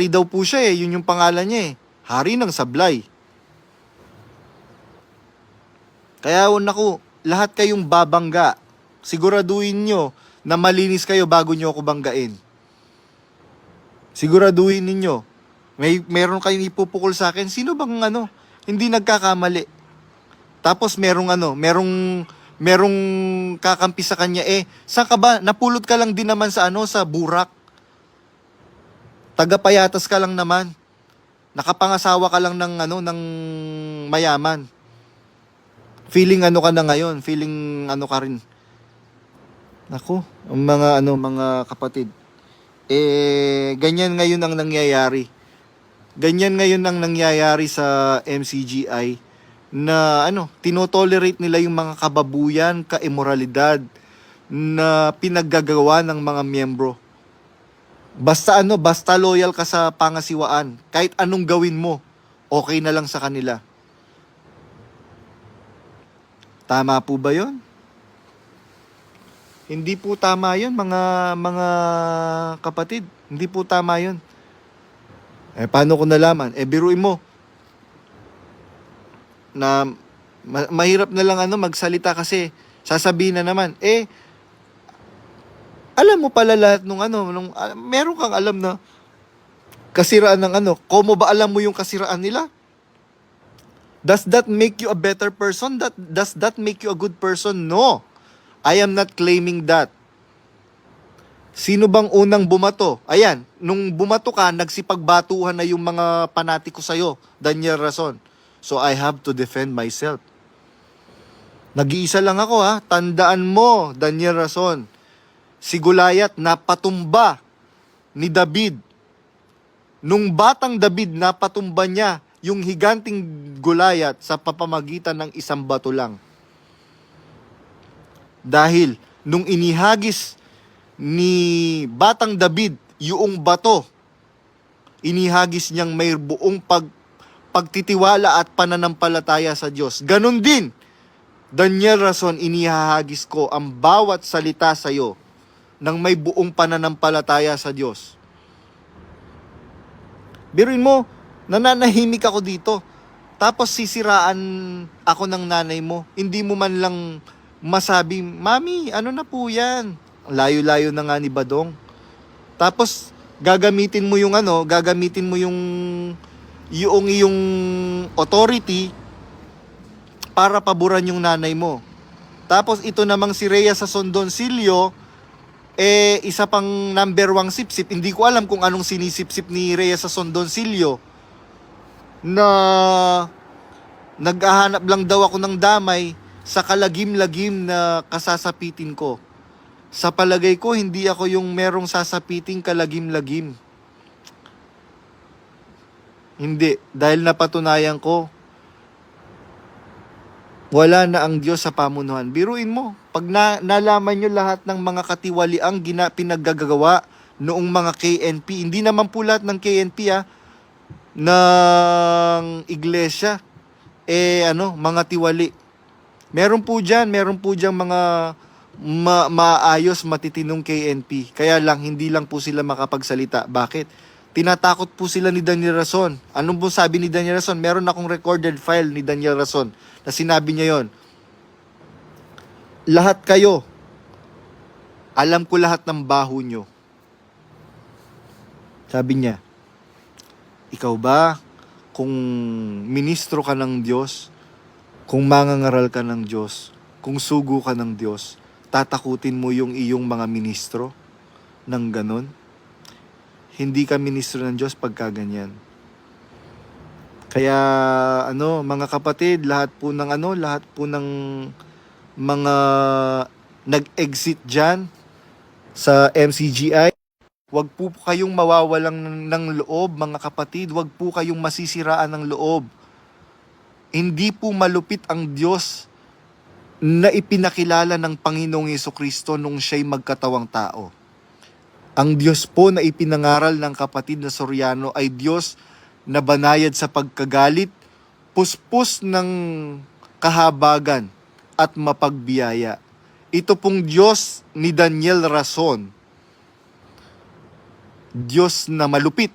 Hari daw po siya eh, yun yung pangalan niya eh. Hari ng sablay. Kaya naku, lahat kayong babangga, siguraduhin nyo na malinis kayo bago nyo ako banggain. Siguraduhin ninyo. Meron kayong ipupukol sa akin, sino bang hindi nagkakamali? Tapos merong kakampi sa kanya saan ka ba? Napulot ka lang din naman sa sa Burak. Tagapayatas ka lang naman. Nakapangasawa ka lang ng mayaman. Feeling ka na ngayon, feeling ka rin. Naku, ang mga kapatid. Ganyan ngayon ang nangyayari. Ganyan ngayon ang nangyayari sa MCGI na tinotolerate nila yung mga kababuyan, kaimoralidad na pinaggagawa ng mga miyembro. Basta basta loyal ka sa pangasiwaan, kahit anong gawin mo, okay na lang sa kanila. Tama po ba 'yon? Hindi po tama 'yon, mga kapatid. Hindi po tama 'yon. Paano ko nalaman? Biruin mo na mahirap na lang magsalita kasi sasabihin na naman, alam mo pala lahat nung meron kang alam na kasiraan ng Komo ba alam mo yung kasiraan nila? Does that make you a better person? Does that make you a good person? No. I am not claiming that. Sino bang unang bumato? Ayan, nung bumato ka, nagsipagbatuhan na yung mga panatiko sa'yo, Daniel Rason. So I have to defend myself. Nag-iisa lang ako Tandaan mo, Daniel Rason. Si Goliath napatumba ni David. Nung batang David, napatumba niya yung higanting Goliath sa papamagitan ng isang bato lang. Dahil nung inihagis ni batang David yung bato, inihagis niyang may buong pagtitiwala at pananampalataya sa Diyos. Ganon din, Daniel Rason, inihahagis ko ang bawat salita sa iyo ng may buong pananampalataya sa Diyos. Biruin mo, nananahimik ako dito. Tapos sisiraan ako ng nanay mo. Hindi mo man lang masabi, Mami, na po yan? Layo-layo na nga ni Badong. Tapos gagamitin mo yung iyong authority para paboran yung nanay mo. Tapos ito namang si Rhea sa Sondoncillo, isa pang number 1 sip-sip. Hindi ko alam kung anong sinisip-sip ni Rhea sa Sondoncillo na naghahanap lang daw ako ng damay sa kalagim-lagim na kasasapitin ko. Sa palagay ko, hindi ako yung merong sasapiting kalagim-lagim. Hindi. Dahil napatunayan ko, wala na ang Diyos sa pamunuan. Biruin mo, pag nalaman nyo lahat ng mga katiwaliang pinaggagawa noong mga KNP, hindi naman po lahat ng KNP ng iglesia, mga tiwali. Meron po dyan mga maayos, matitinong KNP. Kaya lang, hindi lang po sila makapagsalita. Bakit? Tinatakot po sila ni Daniel Rason. Anong po sabi ni Daniel Rason? Meron akong recorded file ni Daniel Rason na sinabi niya yon. Lahat kayo, alam ko lahat ng baho nyo. Sabi niya, ikaw ba, kung ministro ka ng Diyos, kung mangangaral ka ng Diyos, kung sugo ka ng Diyos, tatakutin mo yung iyong mga ministro ng ganon? Hindi ka ministro ng Diyos pagka ganyan. Kaya mga kapatid, lahat po ng mga nag-exit diyan sa MCGI, wag po kayong mawawalang ng loob, mga kapatid, wag po kayong masisiraan ng loob. Hindi po malupit ang Diyos na ipinakilala ng Panginoong Jesucristo nung siya'y magkatawang tao. Ang Diyos po na ipinangaral ng kapatid na Soriano ay Diyos na banayad sa pagkagalit, puspos ng kahabagan at mapagbiyaya. Ito pong Diyos ni Daniel Rason, Diyos na malupit,